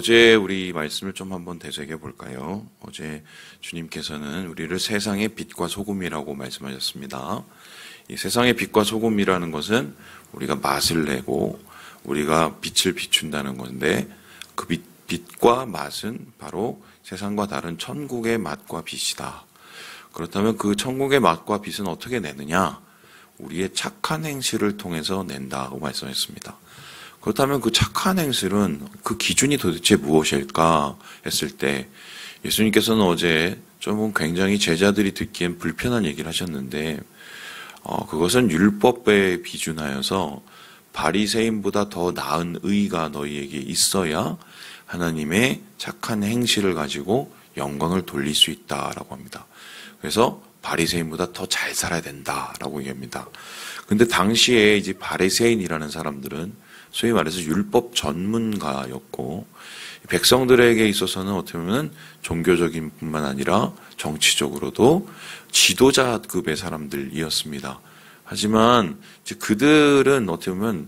어제 우리 말씀을 좀 한번 되새겨 볼까요? 어제 주님께서는 우리를 세상의 빛과 소금이라고 말씀하셨습니다. 이 세상의 빛과 소금이라는 것은 우리가 맛을 내고 우리가 빛을 비춘다는 건데 그 빛과 맛은 바로 세상과 다른 천국의 맛과 빛이다. 그렇다면 그 천국의 맛과 빛은 어떻게 내느냐? 우리의 착한 행실을 통해서 낸다고 말씀했습니다. 그렇다면 그 착한 행실은 그 기준이 도대체 무엇일까 했을 때 예수님께서는 어제 좀 굉장히 제자들이 듣기엔 불편한 얘기를 하셨는데 그것은 율법에 비준하여서 바리새인보다 더 나은 의가 너희에게 있어야 하나님의 착한 행실을 가지고 영광을 돌릴 수 있다라고 합니다. 그래서 바리새인보다 더 잘 살아야 된다라고 얘기합니다. 근데 당시에 이제 바리새인이라는 사람들은 소위 말해서 율법 전문가였고 백성들에게 있어서는 어떻게 보면 종교적인 뿐만 아니라 정치적으로도 지도자급의 사람들이었습니다. 하지만 이제 그들은 어떻게 보면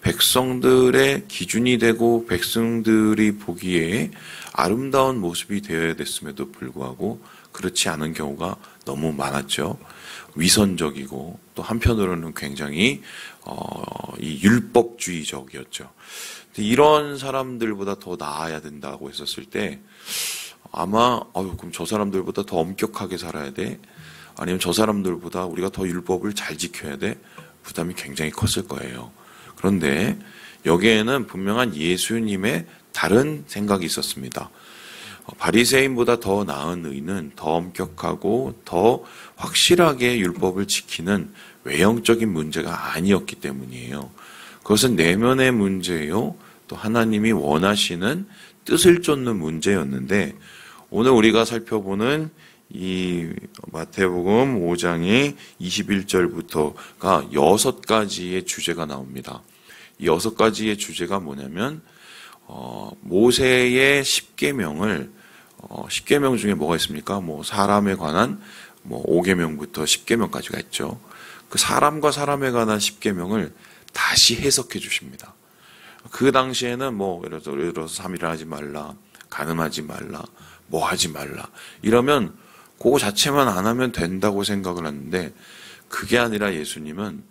백성들의 기준이 되고 백성들이 보기에 아름다운 모습이 되어야 됐음에도 불구하고 그렇지 않은 경우가 너무 많았죠. 위선적이고 또 한편으로는 굉장히 이 율법주의적이었죠. 이런 사람들보다 더 나아야 된다고 했었을 때 아마 그럼 저 사람들보다 더 엄격하게 살아야 돼? 아니면 저 사람들보다 우리가 더 율법을 잘 지켜야 돼? 부담이 굉장히 컸을 거예요. 그런데 여기에는 분명한 예수님의 다른 생각이 있었습니다. 바리새인보다 더 나은 의는 더 엄격하고 더 확실하게 율법을 지키는 외형적인 문제가 아니었기 때문이에요. 그것은 내면의 문제요. 또 하나님이 원하시는 뜻을 쫓는 문제였는데 오늘 우리가 살펴보는 이 마태복음 5장의 21절부터가 6가지의 주제가 나옵니다. 이 6가지의 주제가 뭐냐면 모세의 10계명을 10계명 중에 뭐가 있습니까? 사람에 관한 5계명부터 10계명까지가 있죠. 그 사람과 사람에 관한 10계명을 다시 해석해 주십니다. 그 당시에는 예를 들어서 3일을 하지 말라, 간음하지 말라, 뭐 하지 말라 이러면 그거 자체만 안 하면 된다고 생각을 하는데 그게 아니라 예수님은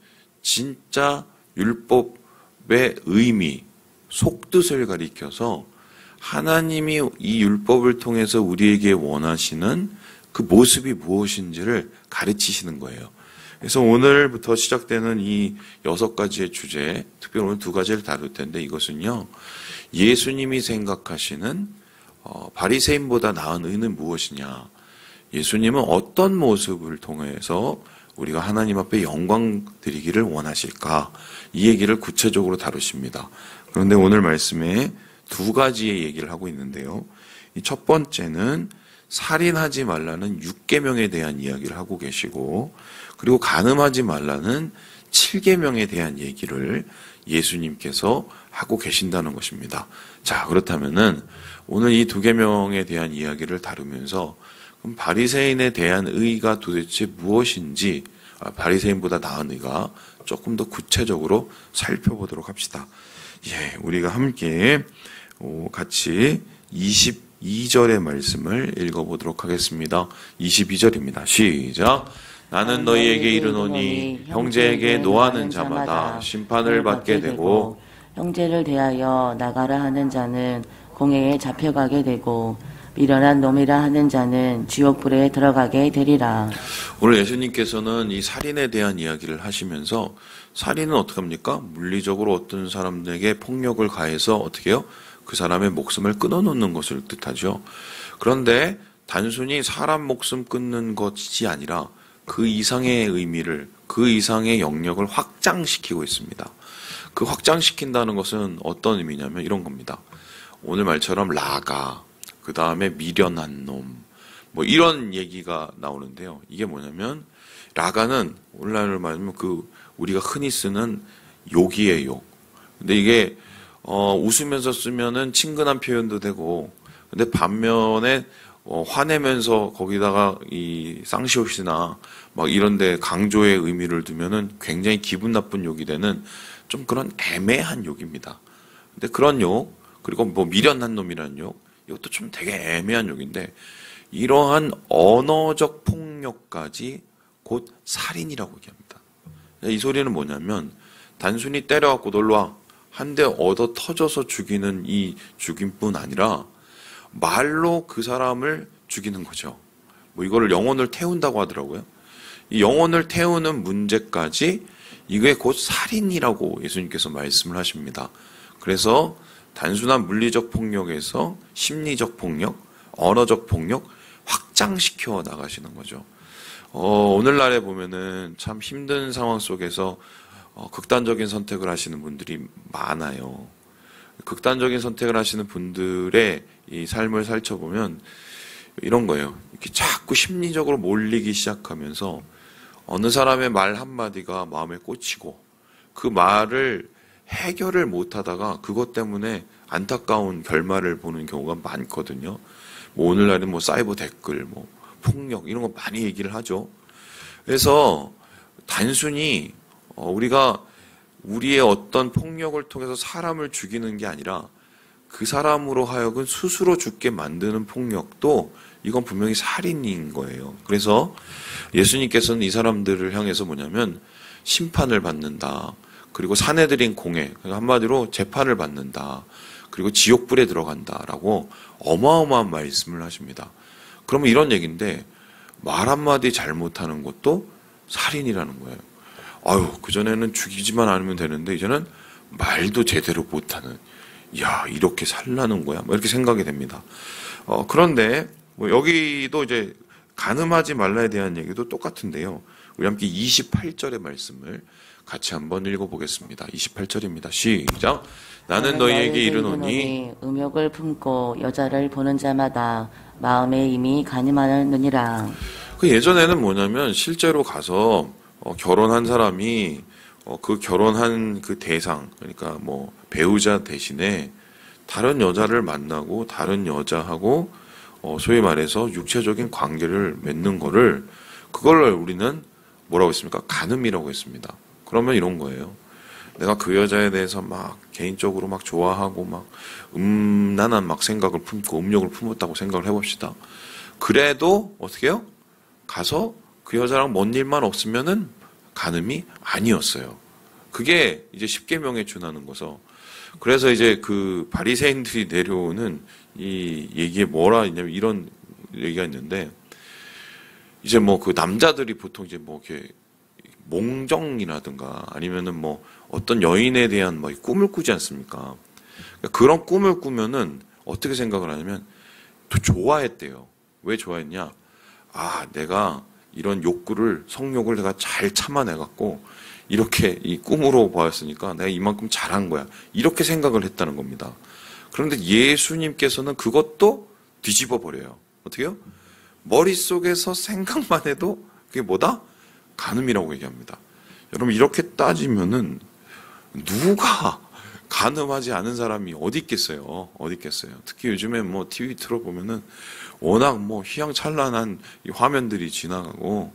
진짜 율법의 의미, 속뜻을 가리켜서 하나님이 이 율법을 통해서 우리에게 원하시는 그 모습이 무엇인지를 가르치시는 거예요. 그래서 오늘부터 시작되는 이 6가지의 주제, 특별히 오늘 2가지를 다룰 텐데 이것은요, 예수님이 생각하시는 바리새인보다 나은 의는 무엇이냐, 예수님은 어떤 모습을 통해서 우리가 하나님 앞에 영광 드리기를 원하실까, 이 얘기를 구체적으로 다루십니다. 그런데 오늘 말씀에 2가지의 얘기를 하고 있는데요. 이 첫 번째는 살인하지 말라는 6계명에 대한 이야기를 하고 계시고, 그리고 간음하지 말라는 7계명에 대한 얘기를 예수님께서 하고 계신다는 것입니다. 자, 그렇다면은 오늘 이 2계명에 대한 이야기를 다루면서 그럼 바리새인에 대한 의가 도대체 무엇인지, 바리새인보다 나은 의가 조금 더 구체적으로 살펴보도록 합시다. 우리가 함께 같이 22절의 말씀을 읽어보도록 하겠습니다. 22절입니다. 시작. 나는 너희에게 이르노니 형제에게 노하는 자마다 심판을 받게 되고 형제를 대하여 나가라 하는 자는 공회에 잡혀가게 되고 미련한 놈이라 하는 자는 지옥불에 들어가게 되리라. 오늘 예수님께서는 이 살인에 대한 이야기를 하시면서 살인은 어떻게 합니까? 물리적으로 어떤 사람들에게 폭력을 가해서 어떻게 해요? 그 사람의 목숨을 끊어놓는 것을 뜻하죠. 그런데 단순히 사람 목숨 끊는 것이 아니라 그 이상의 의미를, 그 이상의 영역을 확장시키고 있습니다. 그 확장시킨다는 것은 어떤 의미냐면 이런 겁니다. 오늘 말처럼 라가, 그 다음에 미련한 놈, 이런 얘기가 나오는데요. 이게 뭐냐면 라가는 오늘날로 말하면 우리가 흔히 쓰는 욕이에요, 욕. 근데 이게 웃으면서 쓰면은 친근한 표현도 되고, 근데 반면에 화내면서 거기다가 이 쌍시옷이나 이런데 강조의 의미를 두면은 굉장히 기분 나쁜 욕이 되는 좀 그런 애매한 욕입니다. 근데 그런 욕, 그리고 뭐 미련한 놈이라는 욕, 이것도 좀 되게 애매한 욕인데, 이러한 언어적 폭력까지 곧 살인이라고 얘기합니다. 이 소리는 뭐냐면 단순히 때려갖고 놀러와 한 대 얻어 터져서 죽이는 이 죽임뿐 아니라 말로 그 사람을 죽이는 거죠. 뭐 이거를 영혼을 태운다고 하더라고요. 이 영혼을 태우는 문제까지 이게 곧 살인이라고 예수님께서 말씀을 하십니다. 그래서 단순한 물리적 폭력에서 심리적 폭력, 언어적 폭력 확장시켜 나가시는 거죠. 오늘날에 보면은 참 힘든 상황 속에서 극단적인 선택을 하시는 분들이 많아요. 극단적인 선택을 하시는 분들의 이 삶을 살펴보면 이런 거예요. 이렇게 자꾸 심리적으로 몰리기 시작하면서 어느 사람의 말 한마디가 마음에 꽂히고 그 말을 해결을 못하다가 그것 때문에 안타까운 결말을 보는 경우가 많거든요. 뭐 오늘날은 뭐 사이버 댓글, 뭐 폭력 이런 거 많이 얘기를 하죠. 그래서 단순히 우리가 우리의 어떤 폭력을 통해서 사람을 죽이는 게 아니라 그 사람으로 하여금 스스로 죽게 만드는 폭력도 이건 분명히 살인인 거예요. 그래서 예수님께서는 이 사람들을 향해서 뭐냐면 심판을 받는다. 그리고 사내들인 공회, 한마디로 재판을 받는다. 그리고 지옥불에 들어간다라고 어마어마한 말씀을 하십니다. 그러면 이런 얘기인데 말 한마디 잘못하는 것도 살인이라는 거예요. 아유, 그전에는 죽이지만 않으면 되는데 이제는 말도 제대로 못하는, 야, 이렇게 살라는 거야? 뭐 이렇게 생각이 됩니다. 그런데 뭐 여기도 이제 간음하지 말라에 대한 얘기도 똑같은데요. 우리 함께 28절의 말씀을 같이 한번 읽어보겠습니다. 28절입니다. 시작. 나는 너희에게 이르노니 음욕을 품고 여자를 보는 자마다 마음에 이미 간음하느니라. 그 예전에는 뭐냐면 실제로 가서 결혼한 사람이 그 결혼한 그 대상, 그러니까 뭐 배우자 대신에 다른 여자를 만나고 다른 여자하고 소위 말해서 육체적인 관계를 맺는 거를, 그걸 우리는 뭐라고 했습니까? 간음이라고 했습니다. 그러면 이런 거예요. 내가 그 여자에 대해서 막 개인적으로 막 좋아하고 막 음란한 막 생각을 품고 음욕을 품었다고 생각을 해봅시다. 그래도 어떻게 해요? 가서 그 여자랑 뭔 일만 없으면은 간음이 아니었어요. 그게 이제 십계명에 준하는 거죠. 그래서 이제 그 바리새인들이 내려오는 이 얘기에 뭐라 있냐면 이런 얘기가 있는데, 이제 뭐 그 남자들이 보통 이제 뭐 이렇게 몽정이라든가 아니면은 뭐 어떤 여인에 대한 뭐 꿈을 꾸지 않습니까? 그런 꿈을 꾸면은 어떻게 생각을 하냐면 또 좋아했대요. 왜 좋아했냐? 아, 내가 이런 욕구를, 성욕을 내가 잘 참아내갖고 이렇게 이 꿈으로 보았으니까 내가 이만큼 잘한 거야. 이렇게 생각을 했다는 겁니다. 그런데 예수님께서는 그것도 뒤집어 버려요. 어떻게요? 머릿속에서 생각만 해도 그게 뭐다? 간음이라고 얘기합니다. 여러분, 이렇게 따지면은 누가 간음하지 않은 사람이 어디 있겠어요? 어디 있겠어요? 특히 요즘에 뭐 TV 틀어보면은 워낙 뭐 휘황찬란한 이 화면들이 지나가고,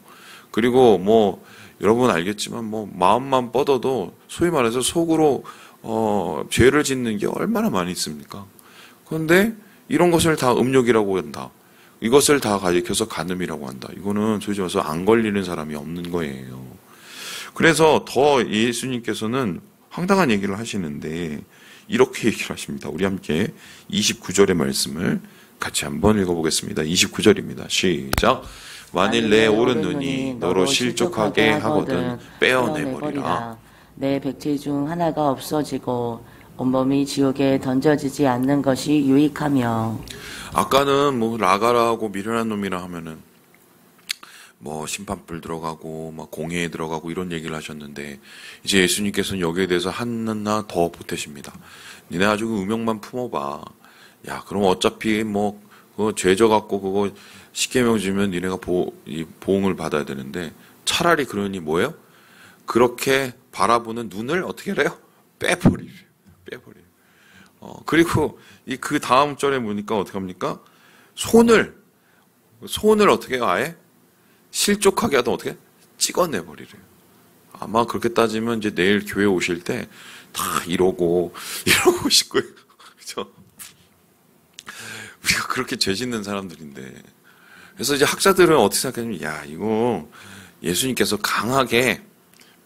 그리고 뭐 여러분 알겠지만 뭐 마음만 뻗어도 소위 말해서 속으로 죄를 짓는 게 얼마나 많이 있습니까? 그런데 이런 것을 다 음욕이라고 한다. 이것을 다 가리켜서 간음이라고 한다. 이거는 솔직히 말해서 안 걸리는 사람이 없는 거예요. 그래서 더 예수님께서는 황당한 얘기를 하시는데 이렇게 얘기를 하십니다. 우리 함께 29절의 말씀을 같이 한번 읽어보겠습니다. 29절입니다. 시작. 만일 내 오른 눈이 너로 실족하게 하거든 빼어내버리라. 내 백체 중 하나가 없어지고 온몸이 지옥에 던져지지 않는 것이 유익하며. 아까는 뭐 라가라고 미련한 놈이라 하면은 뭐 심판불 들어가고 막 공회에 들어가고 이런 얘기를 하셨는데, 이제 예수님께서는 여기에 대해서 하나 더 보태십니다. 니네 아주 그 음욕만 품어봐. 야, 그럼 어차피 뭐 그거 죄져 갖고 그거 십계명 지면 니네가 보응을 받아야 되는데, 차라리 그러니 뭐예요? 그렇게 바라보는 눈을 어떻게 해요? 빼버리래요. 그리고 이 그 다음 절에 보니까 어떻게 합니까? 손을 어떻게 해요? 아예 실족하게 하다 어떻게 찍어내버리래요. 아마 그렇게 따지면 이제 내일 교회 오실 때 다 이러고 오실 거예요. 그죠? 우리가 그렇게 죄 짓는 사람들인데. 그래서 이제 학자들은 어떻게 생각하냐면, 야, 이거 예수님께서 강하게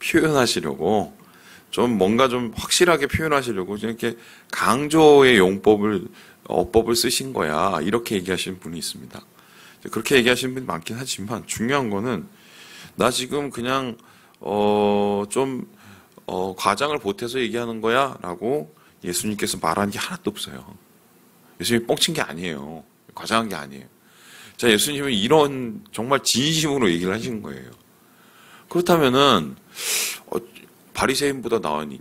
표현하시려고, 좀 뭔가 좀 확실하게 표현하시려고 이렇게 강조의 어법을 쓰신 거야. 이렇게 얘기하시는 분이 있습니다. 그렇게 얘기하시는 분이 많긴 하지만 중요한 거는 나 지금 그냥 과장을 보태서 얘기하는 거야 라고 예수님께서 말한 게 하나도 없어요. 예수님이 뻥친 게 아니에요. 과장한 게 아니에요. 자, 예수님은 이런 정말 진심으로 얘기를 하시는 거예요. 그렇다면은 바리새인보다 나은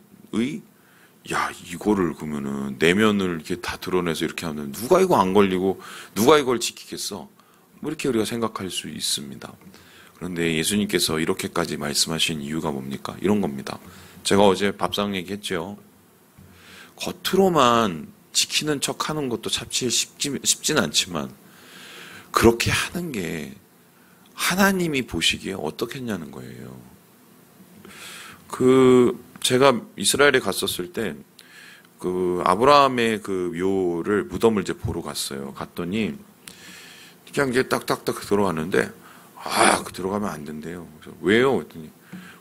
야, 이거를 그러면은 내면을 이렇게 다 드러내서 이렇게 하면 누가 이거 안 걸리고 누가 이걸 지키겠어? 뭐 이렇게 우리가 생각할 수 있습니다. 그런데 예수님께서 이렇게까지 말씀하신 이유가 뭡니까? 이런 겁니다. 제가 어제 밥상 얘기했죠. 겉으로만 지키는 척 하는 것도 사실 쉽진 않지만 그렇게 하는 게 하나님이 보시기에 어떻겠냐는 거예요. 제가 이스라엘에 갔었을 때, 아브라함의 묘를, 무덤을 이제 보러 갔어요. 갔더니, 그냥 이제 딱딱딱 들어갔는데, 들어가면 안 된대요. 그래서, 왜요? 그랬더니,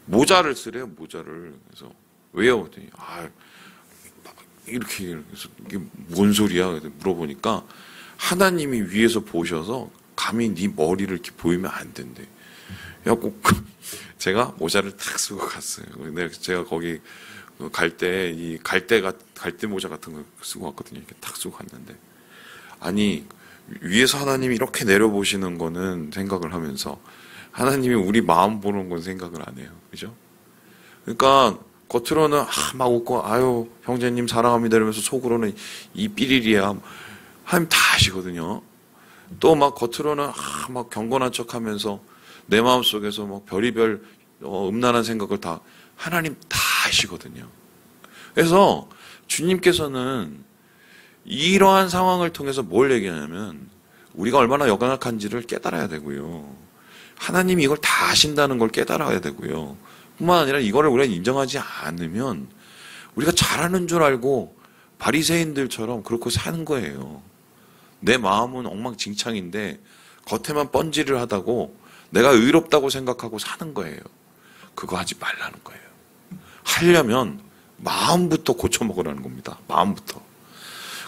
모자를 쓰래요, 모자를. 그래서, 왜요? 그랬더니, 그래서 이게 뭔 소리야? 그래서 물어보니까, 하나님이 위에서 보셔서, 감히 네 머리를 이렇게 보이면 안 된대. 꼭 제가 모자를 탁 쓰고 갔어요. 근데 제가 거기 갈 때 이 갈대 모자 같은 거 쓰고 갔거든요. 이렇게 탁 쓰고 갔는데 아니 위에서 하나님이 이렇게 내려보시는 거는 생각을 하면서 하나님이 우리 마음 보는 건 생각을 안 해요. 그죠? 그러니까 겉으로는 막 웃고 아유 형제님 사랑합니다 이러면서 속으로는 이 삐리리야 하나님 다 아시거든요. 또 막 겉으로는 막 경건한 척하면서 내 마음속에서 뭐 별의별 음란한 생각을 다 하나님 다 아시거든요. 그래서 주님께서는 이러한 상황을 통해서 뭘 얘기하냐면 우리가 얼마나 역악한지를 깨달아야 되고요. 하나님이 이걸 다 아신다는 걸 깨달아야 되고요. 뿐만 아니라 이거를 우리가 인정하지 않으면 우리가 잘하는 줄 알고 바리새인들처럼 그렇게 사는 거예요. 내 마음은 엉망진창인데 겉에만 번지를 하다고 내가 의롭다고 생각하고 사는 거예요. 그거 하지 말라는 거예요. 하려면 마음부터 고쳐먹으라는 겁니다. 마음부터.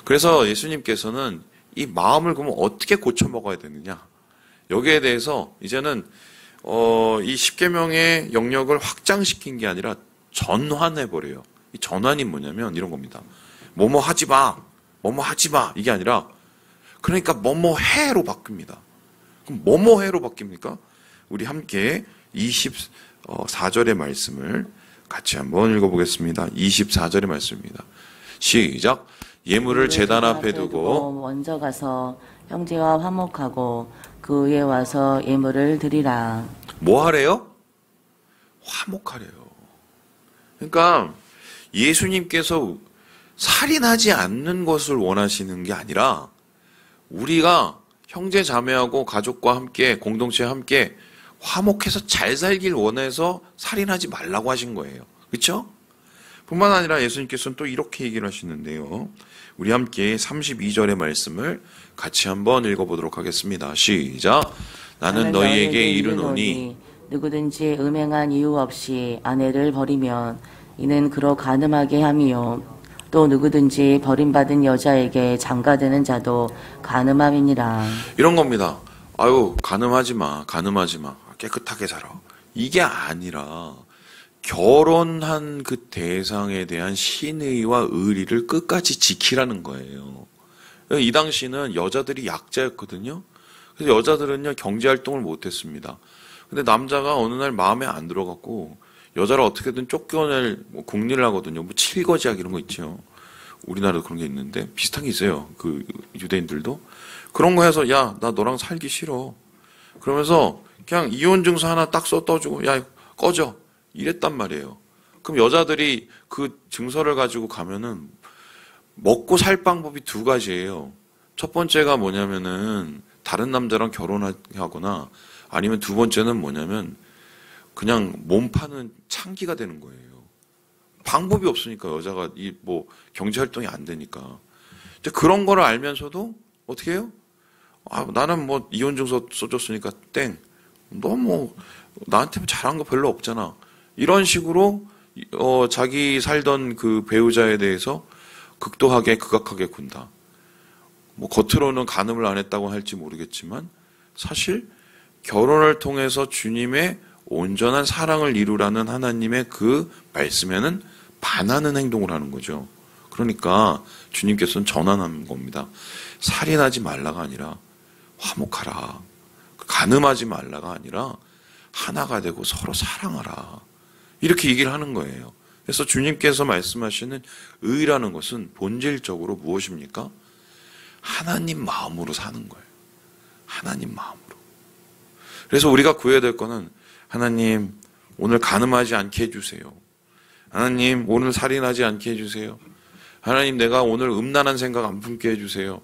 그래서 예수님께서는 이 마음을 그러면 어떻게 고쳐먹어야 되느냐. 여기에 대해서 이제는 이 십계명의 영역을 확장시킨 게 아니라 전환해버려요. 이 전환이 뭐냐면 이런 겁니다. 뭐뭐 하지 마. 뭐뭐 하지 마. 이게 아니라 그러니까 뭐뭐 해로 바뀝니다. 그럼 뭐뭐 해로 바뀝니까? 우리 함께 24절의 말씀을 같이 한번 읽어보겠습니다. 24절의 말씀입니다. 시작. 예물을 제단 앞에 두고 먼저 가서 형제와 화목하고 그 위에 와서 예물을 드리라. 뭐 하래요? 화목하래요. 그러니까 예수님께서 살인하지 않는 것을 원하시는 게 아니라 우리가 형제 자매하고 가족과 함께 공동체와 함께 화목해서 잘 살길 원해서 살인하지 말라고 하신 거예요. 그렇죠? 뿐만 아니라 예수님께서는 또 이렇게 얘기를 하시는데요. 우리 함께 32절의 말씀을 같이 한번 읽어보도록 하겠습니다. 시작. 나는 너희에게 이르노니 누구든지 음행한 이유 없이 아내를 버리면 이는 그로 간음하게 함이요 또 누구든지 버림받은 여자에게 장가드는 자도 간음함이니라. 이런 겁니다. 아유 간음하지 마. 깨끗하게 살아. 이게 아니라 결혼한 그 대상에 대한 신의와 의리를 끝까지 지키라는 거예요. 이 당시는 여자들이 약자였거든요. 그래서 여자들은요 경제활동을 못했습니다. 근데 남자가 어느 날 마음에 안 들어갖고 여자를 어떻게든 쫓겨낼 궁리를 하거든요. 뭐 칠거지약 이런 거 있죠. 우리나라도 그런 게 있는데 비슷한 게 있어요. 그 유대인들도 그런 거 해서 야, 나 너랑 살기 싫어. 그러면서 그냥 이혼 증서 하나 딱 써 떠주고 야 꺼져 이랬단 말이에요. 그럼 여자들이 그 증서를 가지고 가면은 먹고 살 방법이 두 가지예요. 첫 번째가 뭐냐면은 다른 남자랑 결혼하거나 아니면 두 번째는 뭐냐면 그냥 몸 파는 창기가 되는 거예요. 방법이 없으니까 여자가 이 뭐 경제 활동이 안 되니까. 이제 그런 거를 알면서도 어떻게 해요? 나는 뭐 이혼 증서 써줬으니까 땡. 너 뭐 나한테 잘한 거 별로 없잖아. 이런 식으로 자기 살던 그 배우자에 대해서 극도하게 극악하게 군다. 뭐 겉으로는 간음을 안 했다고 할지 모르겠지만 사실 결혼을 통해서 주님의 온전한 사랑을 이루라는 하나님의 그 말씀에는 반하는 행동을 하는 거죠. 그러니까 주님께서는 전환하는 겁니다. 살인하지 말라가 아니라 화목하라. 간음하지 말라가 아니라 하나가 되고 서로 사랑하라. 이렇게 얘기를 하는 거예요. 그래서 주님께서 말씀하시는 의라는 것은 본질적으로 무엇입니까? 하나님 마음으로 사는 거예요. 하나님 마음으로. 그래서 우리가 구해야 될 거는 하나님 오늘 간음하지 않게 해주세요. 하나님 오늘 살인하지 않게 해주세요. 하나님 내가 오늘 음란한 생각 안 품게 해주세요.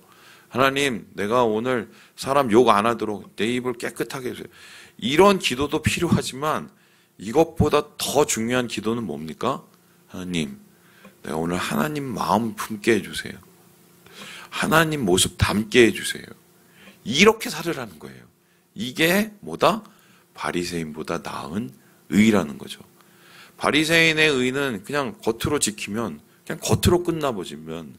하나님 내가 오늘 사람 욕 안 하도록 내 입을 깨끗하게 해주세요. 이런 기도도 필요하지만 이것보다 더 중요한 기도는 뭡니까? 하나님 내가 오늘 하나님 마음 품게 해주세요. 하나님 모습 담게 해주세요. 이렇게 살으라는 거예요. 이게 뭐다? 바리새인보다 나은 의라는 거죠. 바리새인의 의는 그냥 겉으로 지키면 그냥 겉으로 끝나버리면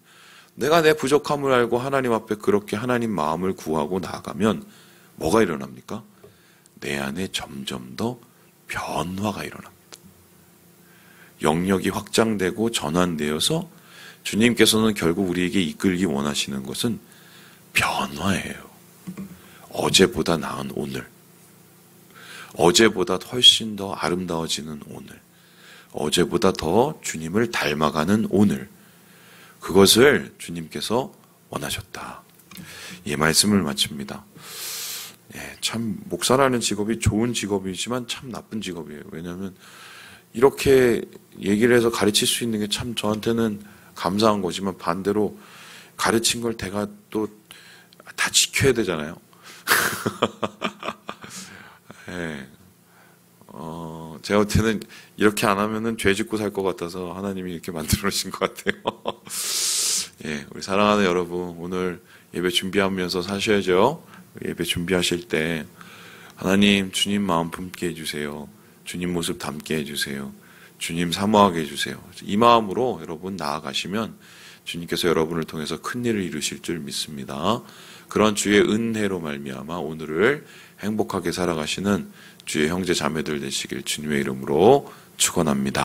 내가 내 부족함을 알고 하나님 앞에 그렇게 하나님 마음을 구하고 나아가면 뭐가 일어납니까? 내 안에 점점 더 변화가 일어납니다. 영역이 확장되고 전환되어서 주님께서는 결국 우리에게 이끌기 원하시는 것은 변화예요. 어제보다 나은 오늘. 어제보다 훨씬 더 아름다워지는 오늘. 어제보다 더 주님을 닮아가는 오늘. 그것을 주님께서 원하셨다. 이 말씀을 마칩니다. 참 목사라는 직업이 좋은 직업이지만 참 나쁜 직업이에요. 왜냐하면 이렇게 얘기를 해서 가르칠 수 있는 게 참 저한테는 감사한 거지만 반대로 가르친 걸 제가 또 다 지켜야 되잖아요. 네. 제가 볼 때는 이렇게 안 하면은 죄 짓고 살 것 같아서 하나님이 이렇게 만들어 놓으신 것 같아요. 예, 우리 사랑하는 여러분, 오늘 예배 준비하면서 사셔야죠. 예배 준비하실 때 하나님 주님 마음 품게 해주세요. 주님 모습 담게 해주세요. 주님 사모하게 해주세요. 이 마음으로 여러분 나아가시면 주님께서 여러분을 통해서 큰 일을 이루실 줄 믿습니다. 그런 주의 은혜로 말미암아 오늘을 행복하게 살아가시는 주의 형제 자매들 되시길 주님의 이름으로 축원합니다.